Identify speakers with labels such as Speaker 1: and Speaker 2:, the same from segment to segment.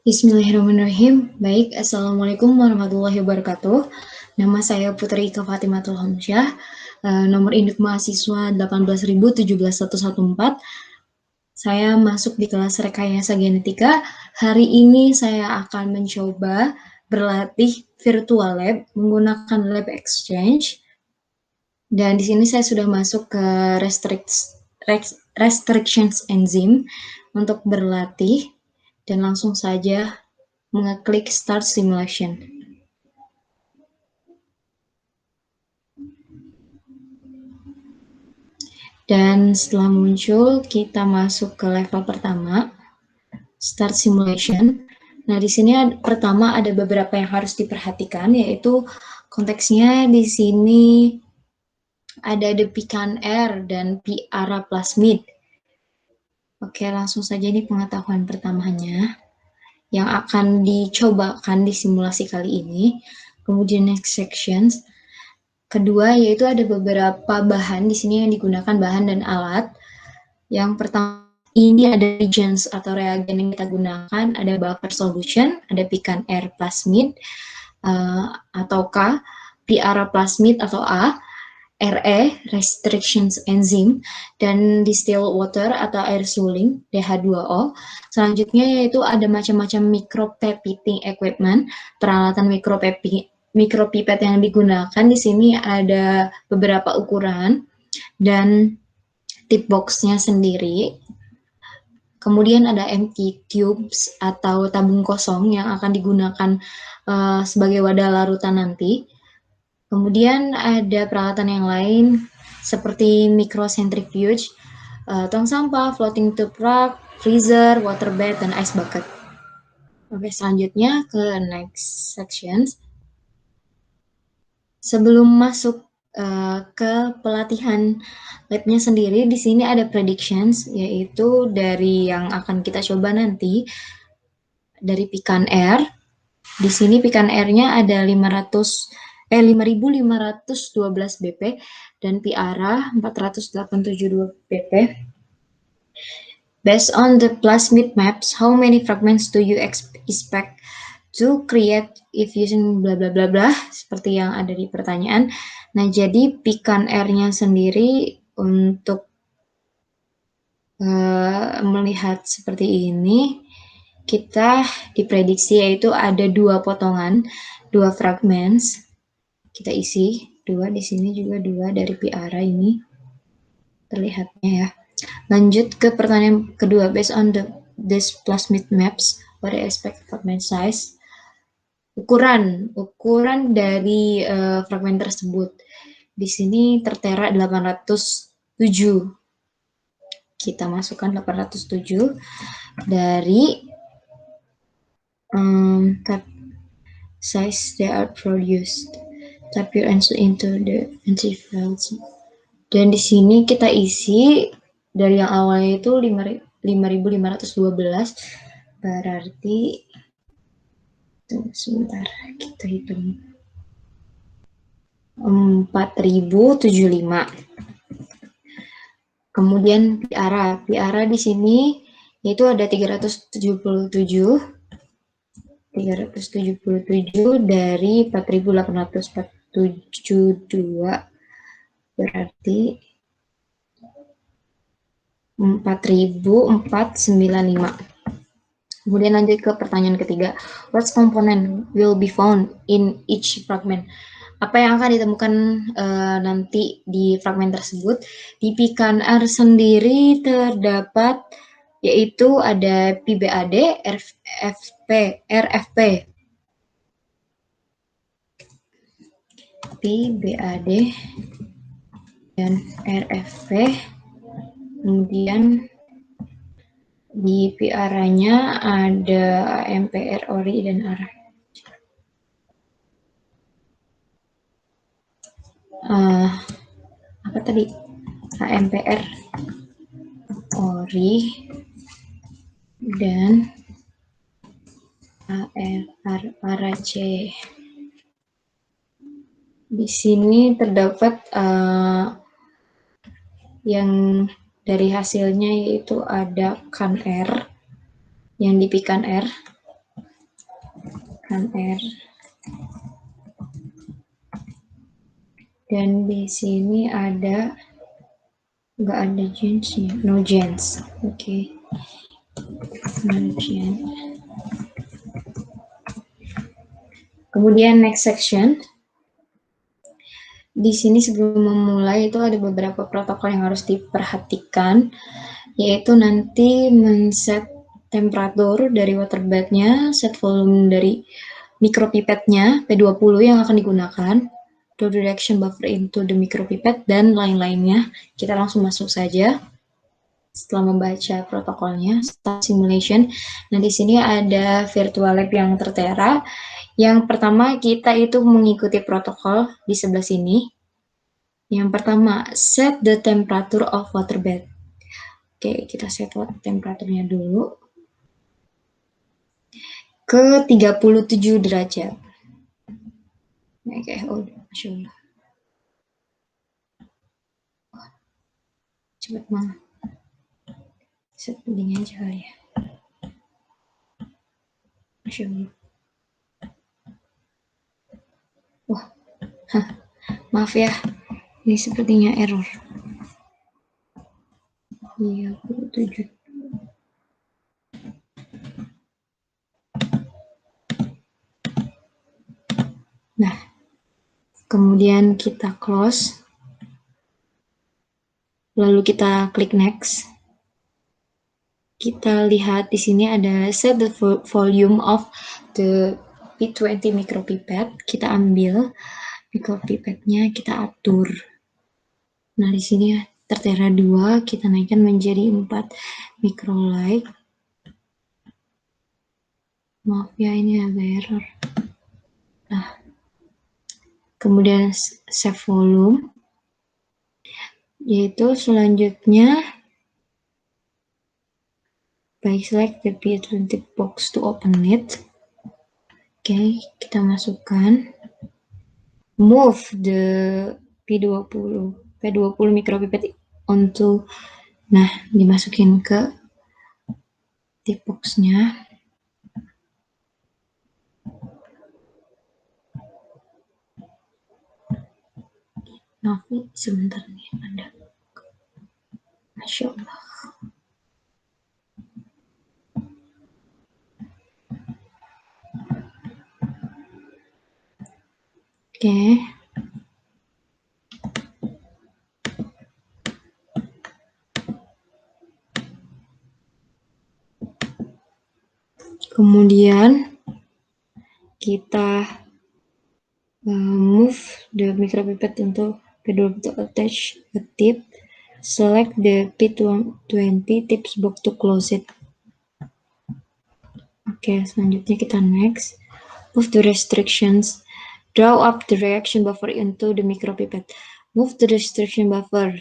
Speaker 1: Bismillahirrahmanirrahim. Baik, Assalamualaikum warahmatullahi wabarakatuh. Nama saya Putri Ika Fatimatul Hamsyah, nomor induk mahasiswa 18.17114. Saya masuk di kelas rekayasa genetika. Hari ini saya akan mencoba berlatih virtual lab menggunakan lab exchange. Dan di sini saya sudah masuk ke restrictions enzyme untuk berlatih dan langsung saja mengeklik Start Simulation. Dan setelah muncul, kita masuk ke level pertama, Start Simulation. Nah, di sini pertama ada beberapa yang harus diperhatikan, yaitu konteksnya di sini ada the pecan air dan piara plasmid. Oke, langsung saja ini pengetahuan pertamanya yang akan dicobakan di simulasi kali ini. Kemudian next sections. Kedua, yaitu ada beberapa bahan di sini yang digunakan bahan dan alat. Yang pertama, ini ada reagents atau reagen yang kita gunakan, ada buffer solution, ada pecan air plasmid, atau K, piara plasmid atau A, RE, restrictions enzyme, dan distilled water atau air suling, DH2O. Selanjutnya yaitu ada macam-macam micropipetting equipment, peralatan mikropipet yang digunakan. Di sini ada beberapa ukuran dan tip box-nya sendiri. Kemudian ada empty tubes atau tabung kosong yang akan digunakan sebagai wadah larutan nanti. Kemudian ada peralatan yang lain seperti microcentrifuge, tong sampah, floating tube rack, freezer, water bed, dan ice bucket. Oke, selanjutnya ke next sections. Sebelum masuk ke pelatihan labnya sendiri, di sini ada predictions, yaitu dari yang akan kita coba nanti, dari pecan air. Di sini pecan air-nya ada 5.512 BP dan piara 482 BP. Based on the plasmid maps, how many fragments do you expect to create if using bla bla bla bla, seperti yang ada di pertanyaan. Nah, jadi pecan air-nya sendiri untuk melihat seperti ini, kita diprediksi yaitu ada 2 potongan, 2 fragments. Kita isi 2, di sini juga 2 dari piara ini terlihatnya ya. Lanjut ke pertanyaan kedua, based on this plasmid maps, what do you expect fragment size? Ukuran dari fragmen tersebut. Di sini tertera 807. Kita masukkan 807 dari size they are produced. Type your answer into the entry files. Dan di sini kita isi dari yang awalnya itu 5.512, berarti sebentar kita hitung 4.075. Kemudian piara di sini yaitu ada 377 dari 4.842, berarti 4.495. Kemudian lanjut ke pertanyaan ketiga. What component will be found in each fragment? Apa yang akan ditemukan nanti di fragmen tersebut? Di pecan air sendiri terdapat yaitu ada PBAD, RFP, PBAD dan RFP. Kemudian di piaranya ada AMPR, ORI, dan ARA. Apa tadi? AMPR, ORI, dan ARAC. Di sini terdapat yang dari hasilnya yaitu ada CanR yang di pecan air. tambahkan R. Dan di sini ada, nggak ada gensnya, no gens. Oke. No gens. Kemudian next section. Di sini sebelum memulai itu ada beberapa protokol yang harus diperhatikan, yaitu nanti men-set temperatur dari water bed-nya, set volume dari micropipette-nya P20 yang akan digunakan, do the reaction buffer into the micropipette, dan lain-lainnya. Kita langsung masuk saja. Setelah membaca protokolnya, start simulation. Nah, di sini ada virtual lab yang tertera. Yang pertama, kita itu mengikuti protokol di sebelah sini. Yang pertama, set the temperature of water bed. Oke, kita set temperaturnya dulu ke 37 derajat. Oke, Masya Allah. Cepet banget. Setting aja kali ya. Masya Allah. Wah, maaf ya. Ini sepertinya error. 37. Nah, kemudian kita close. Lalu kita klik next. Kita lihat di sini ada set the volume of the P20 micropipette. Kita ambil micropipette-nya, kita atur. Nah, di sini tertera 2, kita naikkan menjadi 4 microlight. Maaf ya, ini agak error. Nah, kemudian save volume, yaitu selanjutnya by select the P20 box to open it. Oke, kita masukkan. Move the P20 micropipette onto, nah, dimasukin ke tip box-nya. Maaf nih, sebentar nih, ada. Masya Allah. Oke. Kemudian kita move the micropipette into P20 to attach a tip. Select the P20 tips box to close it. Oke, selanjutnya kita next. Move the restrictions. Draw up the reaction buffer into the micropipette. Move the restriction buffer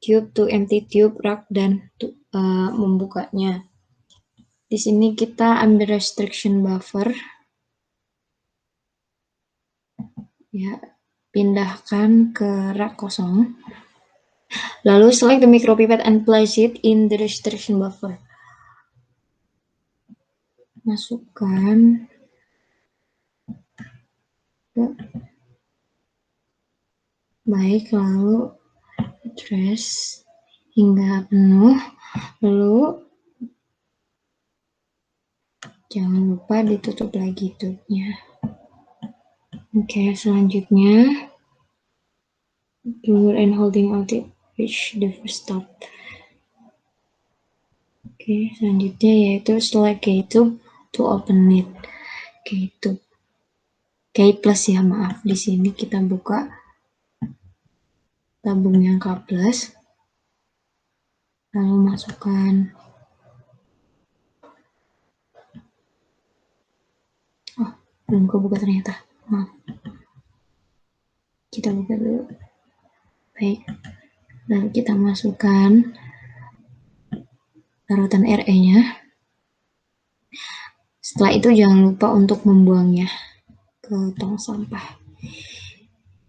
Speaker 1: tube to empty tube rack dan membukanya. Di sini kita ambil restriction buffer. Ya, pindahkan ke rak kosong. Lalu select the micropipette and place it in the restriction buffer. Masukkan ke, baik, lalu address hingga penuh, lalu jangan lupa ditutup lagi tube-nya. Oke, selanjutnya finger and holding out it reach the first stop. Oke, selanjutnya yaitu select K-tube to open it. K-tube. K plus ya, maaf. Di sini kita buka tabung yang K plus. Lalu masukkan. Oh, belum kebuka ternyata. Maaf. Kita buka dulu. Baik. Lalu kita masukkan larutan RE-nya. Setelah itu jangan lupa untuk membuangnya ke tong sampah.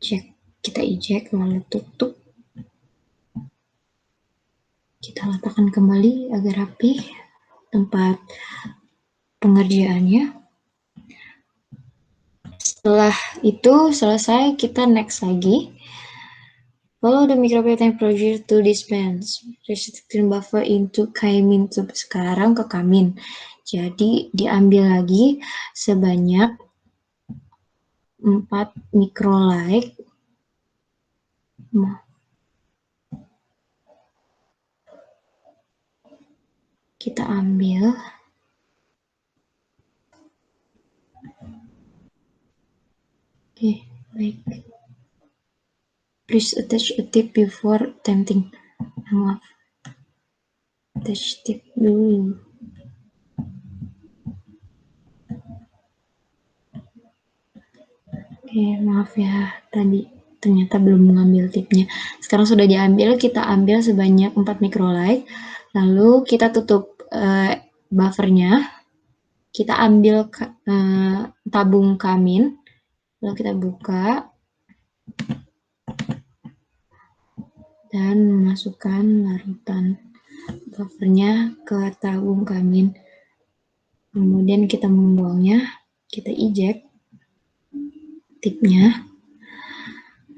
Speaker 1: Cek, kita eject, lalu tutup. Kita letakkan kembali agar rapi tempat pengerjaannya. Setelah itu selesai, kita next lagi. Follow the microbiota procedure to dispense restriction buffer into kamin tube. Sekarang ke kamin. Jadi diambil lagi sebanyak 4 microlite. Kita ambil. Oke, baik. Please attach a tip before tempting. Maaf. Attach tip dulu. Oke, maaf ya. Tadi ternyata belum mengambil tipnya. Sekarang sudah diambil, kita ambil sebanyak 4 microlite. Lalu kita tutup buffernya. Kita ambil tabung kamin. Lalu kita buka. Dan memasukkan larutan buffernya ke tabung kamin. Kemudian kita membuangnya, kita eject tipnya,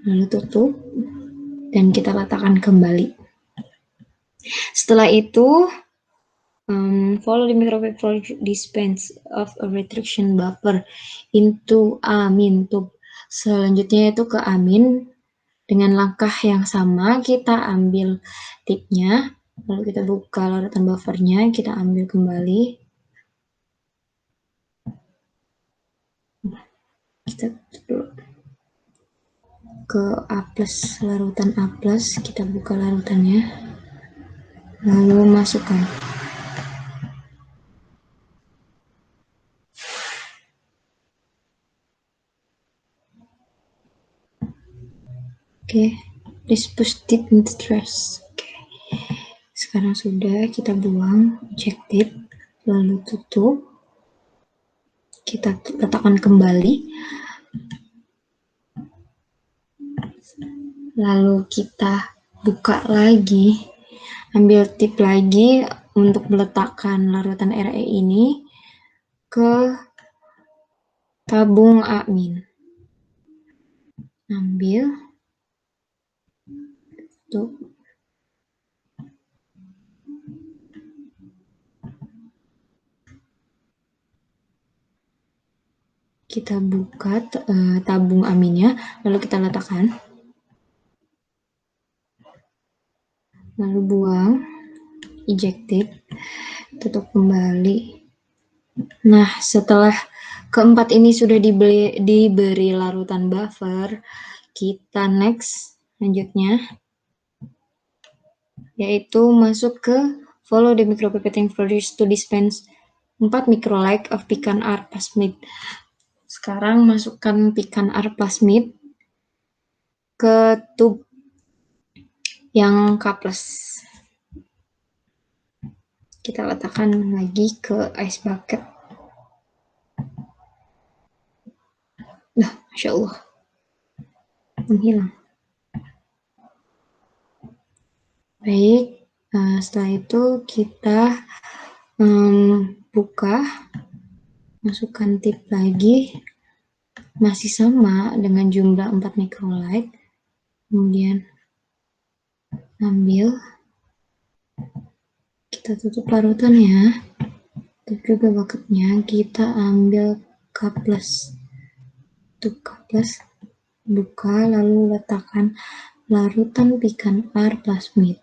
Speaker 1: lalu tutup, dan kita letakkan kembali. Setelah itu, follow the microbial dispense of a retraction buffer into amin tube. Selanjutnya itu ke amin. Dengan langkah yang sama, kita ambil tipnya, lalu kita buka larutan buffernya, kita ambil kembali. Kita ke A+, larutan A+, kita buka larutannya, lalu masukkan. Oke, please push tip into trash. Oke. Sekarang sudah, kita buang, check tip, lalu tutup. Kita letakkan kembali. Lalu kita buka lagi, ambil tip lagi untuk meletakkan larutan RE ini ke tabung amin. Ambil, tutup. Kita buka tabung aminnya, lalu kita letakkan. Lalu buang, ejected, tutup kembali. Nah, setelah keempat ini sudah diberi larutan buffer, kita next lanjutnya, yaitu masuk ke follow the micropipetting produced to dispense 4 microlite of pecan R plasmid. Sekarang masukkan pecan R plasmid ke tube yang K+. Kita letakkan lagi ke ice bucket. Nah, Masya Allah. Menghilang. Baik, setelah itu kita buka, masukkan tip lagi, masih sama dengan jumlah 4 microlite, kemudian ambil, kita tutup larutannya, tutup juga bucketnya, kita ambil K+, tutup K+, buka, lalu letakkan larutan pecan R plasmid.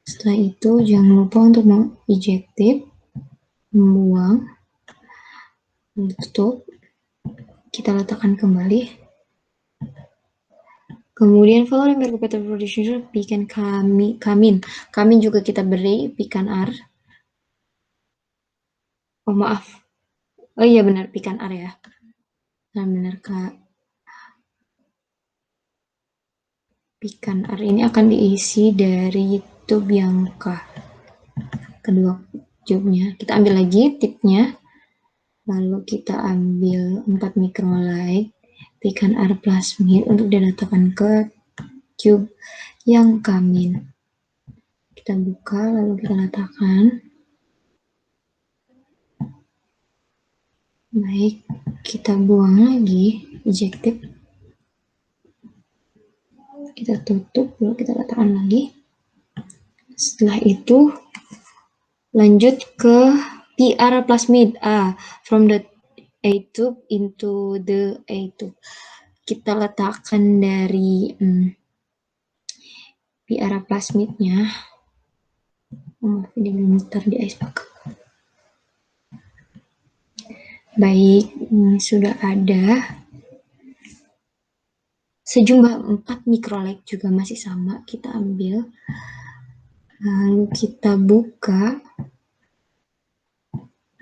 Speaker 1: Setelah itu jangan lupa untuk mengejective, membuang, tutup, kita letakkan kembali. Kemudian follow the microbiota producer pecan kamin. Kamin juga kita beri pecan R. Oh maaf. Oh iya benar pecan R ya. Nah benar Kak. Pecan R ini akan diisi dari tube yang kedua tube-nya. Kita ambil lagi tipnya. Lalu kita ambil 4 microlite pecan R plasmid untuk diletakkan ke tube yang kamin. Kita buka lalu kita letakkan. Baik, kita buang lagi. ejected. Kita tutup, lalu kita letakkan lagi. Setelah itu lanjut ke PR plasmid from the A tube into the A tube. Kita letakkan dari PR plasmidnya. Ini belum di ice bucket. Baik, ini sudah ada. Sejumlah 4 microlight juga masih sama, kita ambil. Lalu kita buka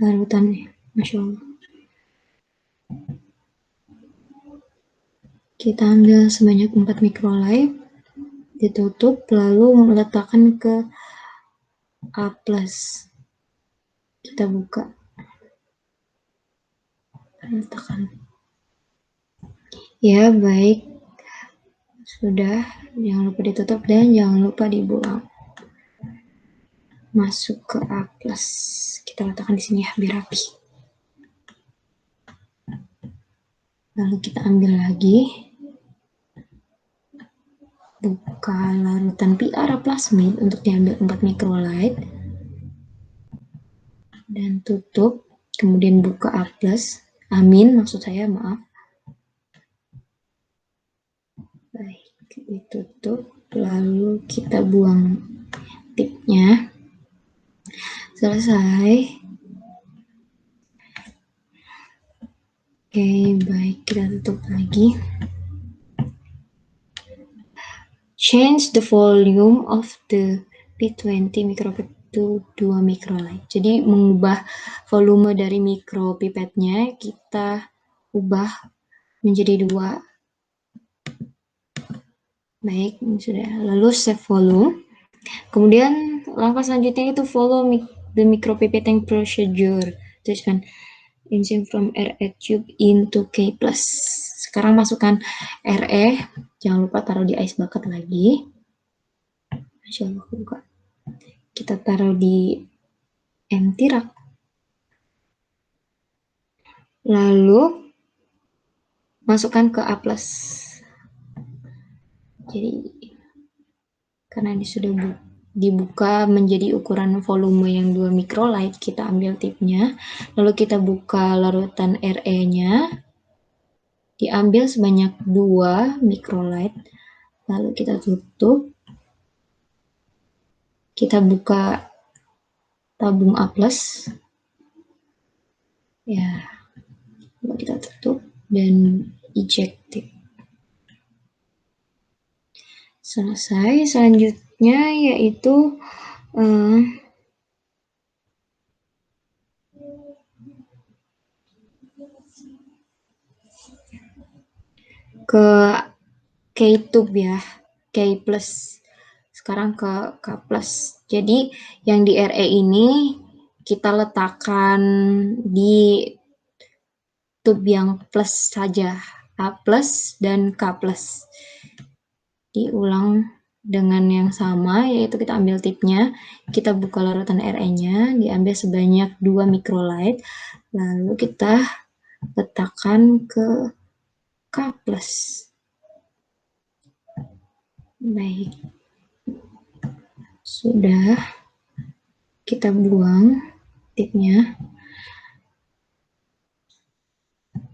Speaker 1: larutannya, Masya Allah. Kita ambil sebanyak 4 microlight, ditutup, lalu meletakkan ke A+. Kita buka. Letakkan. Ya, baik. Sudah, jangan lupa ditutup dan jangan lupa dibuang. Masuk ke A+. Kita letakkan di sini ya, biar rapi. Lalu kita ambil lagi. Buka larutan PR plasmid untuk diambil 4 microlight. Dan tutup. Kemudian buka A+. Amin, maksud saya, maaf. Baik, ditutup. Lalu kita buang tipnya. Selesai. Oke, baik, kita tutup lagi. Change the volume of the P20 micropipette to 2 microlight. Jadi mengubah volume dari mikropipetnya, kita ubah menjadi 2. Baik, ini sudah. Lalu save volume. Kemudian langkah selanjutnya itu follow the micropipetting procedure. Tuliskan insert from RE tube into K+. Sekarang masukkan RE. Jangan lupa taruh di ice bucket lagi. Masya Allah, buka. Kita taruh di empty rack. Lalu masukkan ke A+. Jadi karena ini sudah dibuka menjadi ukuran volume yang 2 microlight, kita ambil tipnya, lalu kita buka larutan RE-nya, diambil sebanyak 2 microlight, lalu kita tutup, kita buka tabung A+, ya, lalu kita tutup, dan ejected. Selesai. Selanjutnya yaitu ke K-tube ya, K+. Sekarang ke K+. Jadi yang di RE ini kita letakkan di tube yang plus saja, A+ dan K+. Diulang dengan yang sama, yaitu kita ambil tipnya, kita buka larutan RE-nya, diambil sebanyak 2 microlight, lalu kita letakkan ke K+. Baik. Sudah. Kita buang tipnya.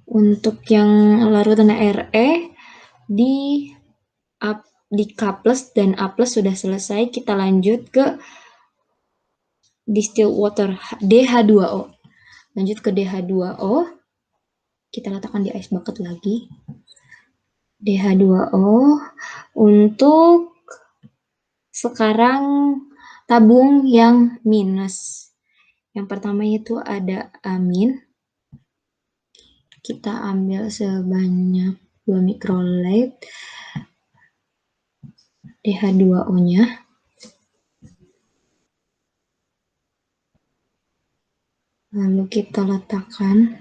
Speaker 1: Untuk yang larutan RE di K+ dan A+ sudah selesai, kita lanjut ke distilled water DH2O. Lanjut ke DH2O. Kita letakkan di ice bucket lagi. DH2O untuk sekarang tabung yang minus. Yang pertama itu ada amin. Kita ambil sebanyak 2 microlight DH2O-nya. Lalu kita letakkan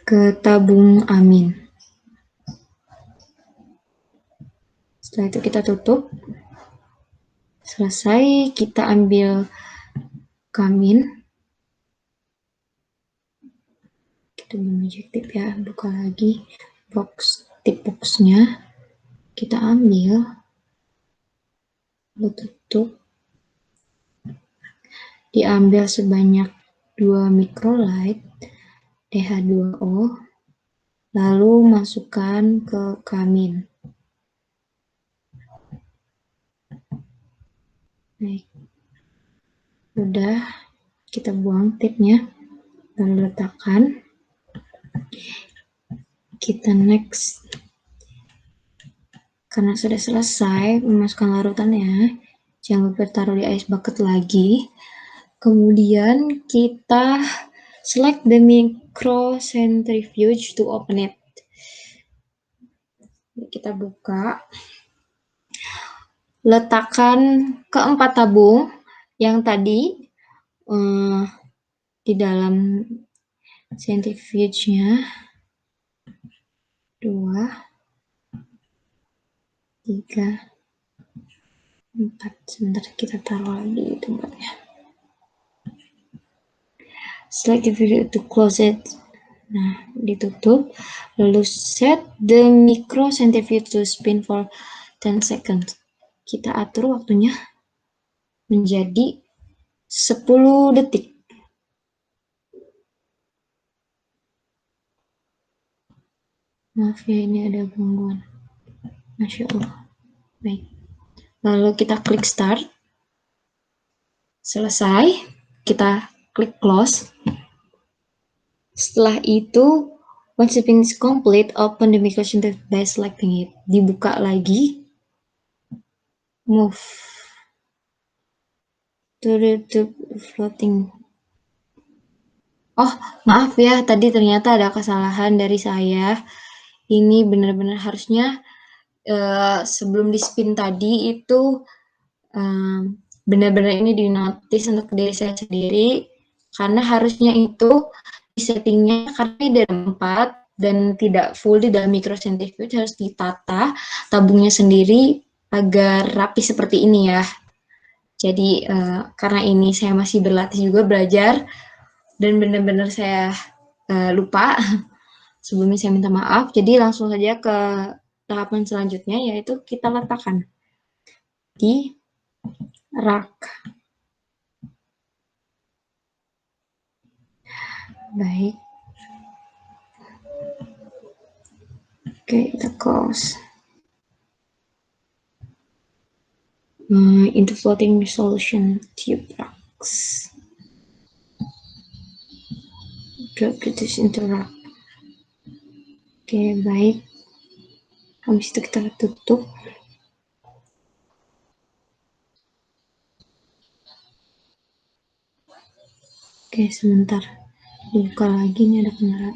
Speaker 1: ke tabung amin. Setelah itu kita tutup. Selesai, kita ambil kamin. Kita itu belum ejective ya, buka lagi box tip boxnya, kita ambil, lalu tutup, diambil sebanyak 2 microlight DH2O, lalu masukkan ke kamin. Baik, udah, kita buang tipnya, lalu letakkan, kita next. Karena sudah selesai memasukkan larutannya, jangan lupa taruh di ice bucket lagi. Kemudian kita select the microcentrifuge to open it. Kita buka, letakkan keempat tabung yang tadi di dalam centrifuge-nya, 2, 3, 4. Sebentar, kita taruh lagi di tempatnya. Select the video to close it. Nah, ditutup. Lalu set the microcentrifuge to spin for 10 seconds. Kita atur waktunya menjadi 10 detik. Maaf ya, ini ada gangguan. Masya Allah. Baik. Lalu kita klik start. Selesai. Kita klik close. Setelah itu, once the spin is complete, open the microcentrifuge by selecting it. Dibuka lagi. Move to the floating. Oh, maaf ya, tadi ternyata ada kesalahan dari saya. Ini benar-benar harusnya sebelum di spin tadi itu benar-benar ini di notice untuk diri saya sendiri, karena harusnya itu di settingnya karena ini ada 4 dan tidak full di dalam microcentrifuge, harus ditata tabungnya sendiri agar rapi seperti ini ya. Jadi karena ini saya masih berlatih juga belajar dan benar-benar saya lupa. Sebelumnya saya minta maaf. Jadi langsung saja ke tahapan selanjutnya, yaitu kita letakkan di rak. Baik. Oke, kita close. Into floating solution tube racks. Drop this into rack. Oke, baik. Habis itu kita tutup. Oke, sebentar. Dibuka lagi, ini ada kamera.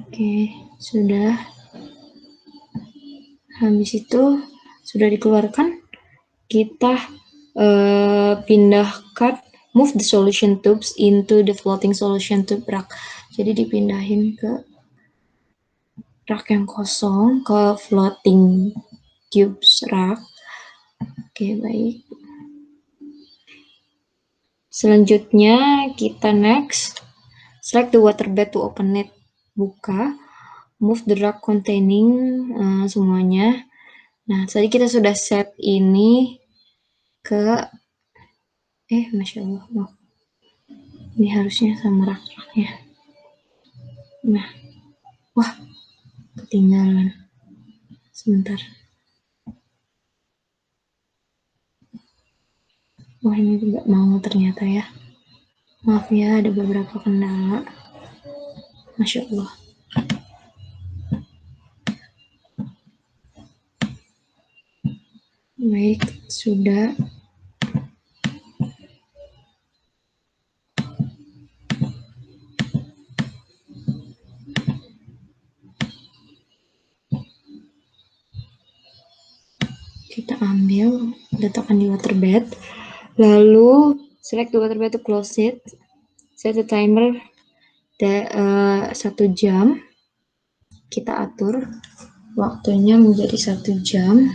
Speaker 1: Oke, sudah. Habis itu sudah dikeluarkan. Kita pindahkan, move the solution tubes into the floating solution tube rack. Jadi dipindahin ke rak yang kosong, ke floating tubes rack. Oke, baik. Selanjutnya kita next, select the waterbed to open it. Buka, move the rack containing semuanya. Nah, tadi kita sudah set ini ke Masya Allah, oh. Ini harusnya sama rak-raknya. Nah, wah, ketinggalan. Sebentar. Wah, ini juga mau ternyata ya. Maaf ya, ada beberapa kendala. Masya Allah. Baik, sudah. Kita ambil, letakkan di waterbed. Lalu, select the waterbed to close it. Set the timer 1 jam. Kita atur waktunya menjadi 1 jam.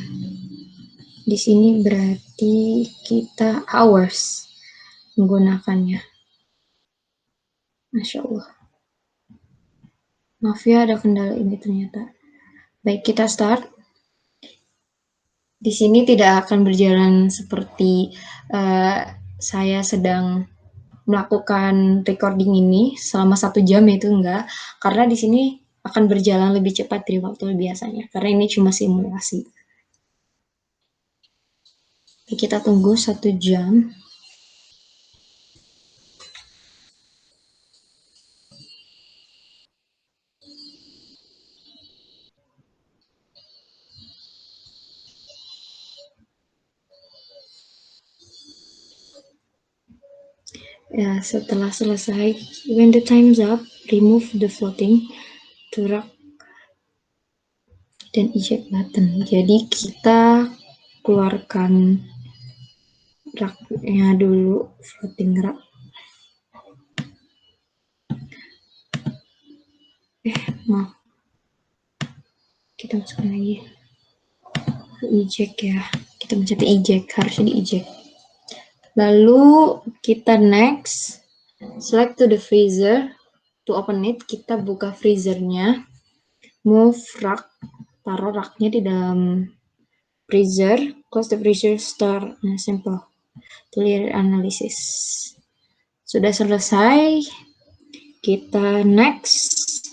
Speaker 1: Di sini berarti kita hours menggunakannya. Masya Allah. Maaf ya, ada kendala ini ternyata. Baik, kita start. Di sini tidak akan berjalan seperti saya sedang melakukan recording ini selama 1 jam, itu enggak. Karena di sini akan berjalan lebih cepat dari waktu biasanya. Karena ini cuma simulasi. Kita tunggu 1 jam. Ya, setelah selesai, when the time's up, remove the floating to rock dan eject button. Jadi kita keluarkan raknya dulu, floating rak. Maaf, kita masukkan lagi. Eject ya, kita mencet eject, harusnya di eject. Lalu kita next, select to the freezer. To open it, kita buka freezernya, move rak, taruh raknya di dalam freezer, close the freezer, start simple clear analysis. Sudah selesai, kita next.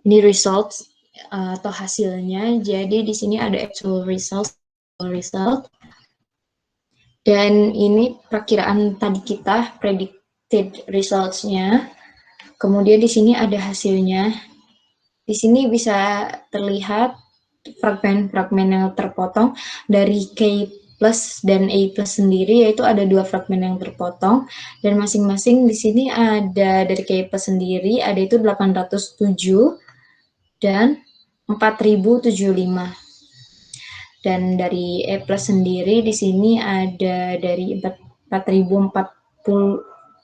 Speaker 1: Ini results atau hasilnya. Jadi di sini ada actual result, dan ini perakiraan tadi kita, predicted results-nya. Kemudian di sini ada hasilnya. Di sini bisa terlihat fragmen-fragmen yang terpotong dari K plus dan A plus sendiri, yaitu ada 2 fragmen yang terpotong, dan masing-masing di sini ada dari K plus sendiri, ada itu 807 dan 4075. Dan dari E plus sendiri di sini ada dari 4495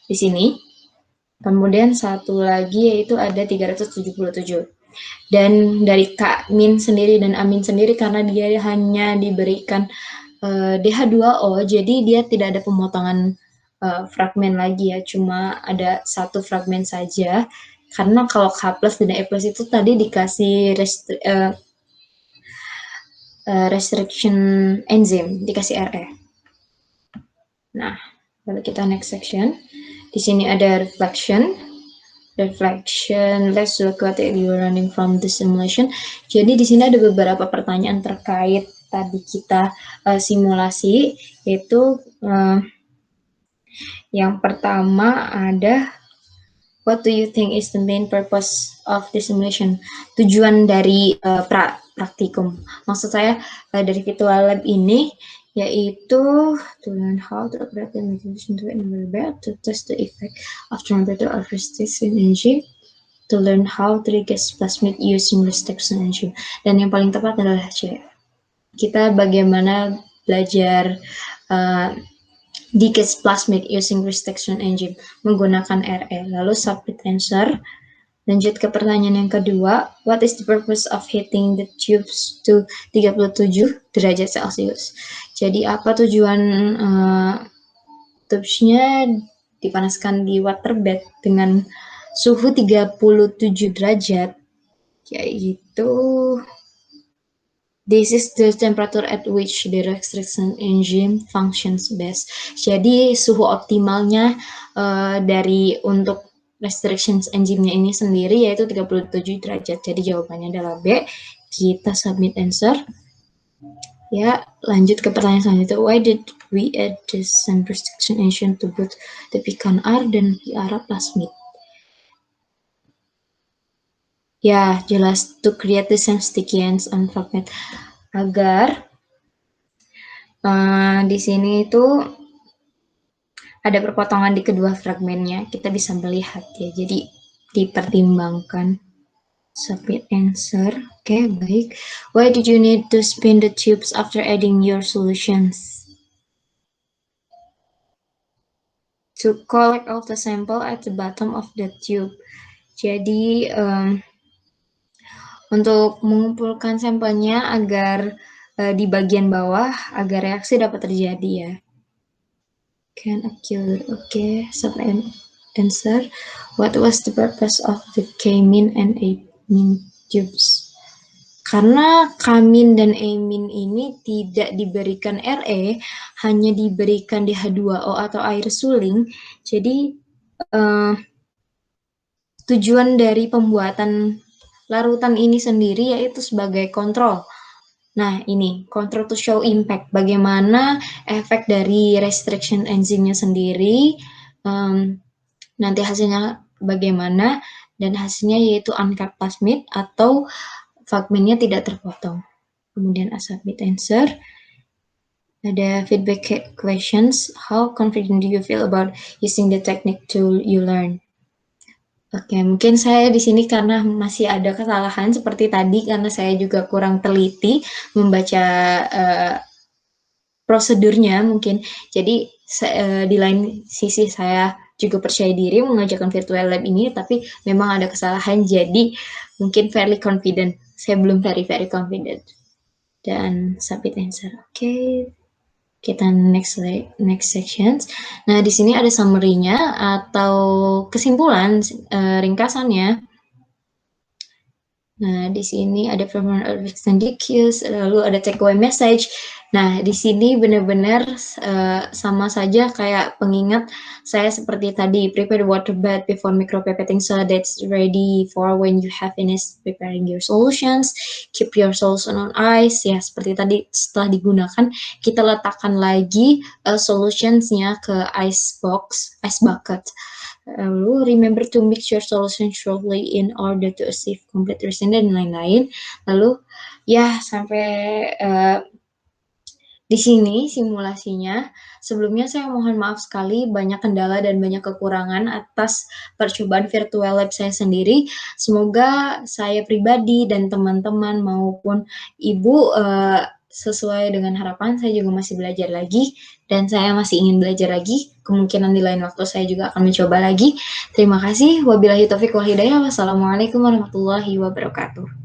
Speaker 1: di sini. Kemudian satu lagi yaitu ada 377. Dan dari Kak Min sendiri dan Amin sendiri, karena dia hanya diberikan DH2O, jadi dia tidak ada pemotongan fragmen lagi ya, cuma ada 1 fragmen saja. Karena kalau K plus dan E plus itu tadi dikasih restriction enzyme, dikasih RE. Nah, lalu kita next section. Di sini ada reflection. Let's look at it running from the simulation. Jadi di sini ada beberapa pertanyaan terkait tadi kita simulasi, yaitu yang pertama ada, what do you think is the main purpose of the simulation? Tujuan dari praktikum. Maksud saya dari virtual lab ini yaitu to learn how to operate the mechanism to enable to test the effect of temperature or restriction energy, to learn how to regas plasmid using restriction energy. Dan yang paling tepat adalah C. Kita bagaimana belajar degas plasmid using restriction engine menggunakan RE. Lalu submit answer. Lanjut ke pertanyaan yang kedua, what is the purpose of heating the tubes to 37 derajat Celcius? Jadi apa tujuan tubesnya dipanaskan di waterbed dengan suhu 37 derajat, yaitu this is the temperature at which the restriction engine functions best. Jadi suhu optimalnya dari untuk restriction engine-nya ini sendiri yaitu 37 derajat. Jadi jawabannya adalah B. Kita submit answer. Ya, lanjut ke pertanyaan selanjutnya. Why did we add this same restriction engine to both the pecan R dan Piara plasmid? Ya, jelas, to create the same sticky ends on fragment, agar di sini itu ada perpotongan di kedua fragmennya, kita bisa melihat ya, jadi dipertimbangkan. Submit answer. Oke, baik. Why did you need to spin the tubes after adding your solutions? To collect all the sample at the bottom of the tube. Jadi untuk mengumpulkan sampelnya agar di bagian bawah agar reaksi dapat terjadi ya. Can occur. Okay, submit answer. What was the purpose of the K-mean and A-mean tubes? Karena K-mean dan A-mean ini tidak diberikan Re, hanya diberikan DH2O atau air suling, jadi tujuan dari pembuatan larutan ini sendiri yaitu sebagai kontrol. Nah, ini control to show impact. Bagaimana efek dari restriction enzimnya sendiri, nanti hasilnya bagaimana, dan hasilnya yaitu uncut plasmid atau fragmennya tidak terpotong. Kemudian submit answer. Ada feedback questions. How confident do you feel about using the technique tool you learn? Oke, mungkin saya di sini karena masih ada kesalahan seperti tadi karena saya juga kurang teliti membaca prosedurnya mungkin. Jadi di lain sisi saya juga percaya diri mengajarkan virtual lab ini, tapi memang ada kesalahan. Jadi mungkin fairly confident. Saya belum very confident. Dan submit answer. Oke. Kita next sections. Nah, di sini ada summary-nya atau kesimpulan ringkasannya. Nah, di sini ada performance extendicus, lalu ada takeaway message. Nah, di sini benar-benar sama saja kayak pengingat saya seperti tadi, prepare water bath before micropipetting so that's ready for when you have finished preparing your solutions. Keep your solution on ice. Ya, seperti tadi setelah digunakan, kita letakkan lagi solutions-nya ke ice bucket. Lalu remember to mix your solution shortly in order to achieve complete resin dan lain-lain. Lalu ya sampai di sini simulasinya. Sebelumnya saya mohon maaf sekali banyak kendala dan banyak kekurangan atas percobaan virtual lab saya sendiri. Semoga saya pribadi dan teman-teman maupun ibu sesuai dengan harapan. Saya juga masih belajar lagi dan saya masih ingin belajar lagi. Kemungkinan di lain waktu saya juga akan mencoba lagi. Terima kasih. Wabillahi taufiq wal hidayah. Wassalamualaikum warahmatullahi wabarakatuh.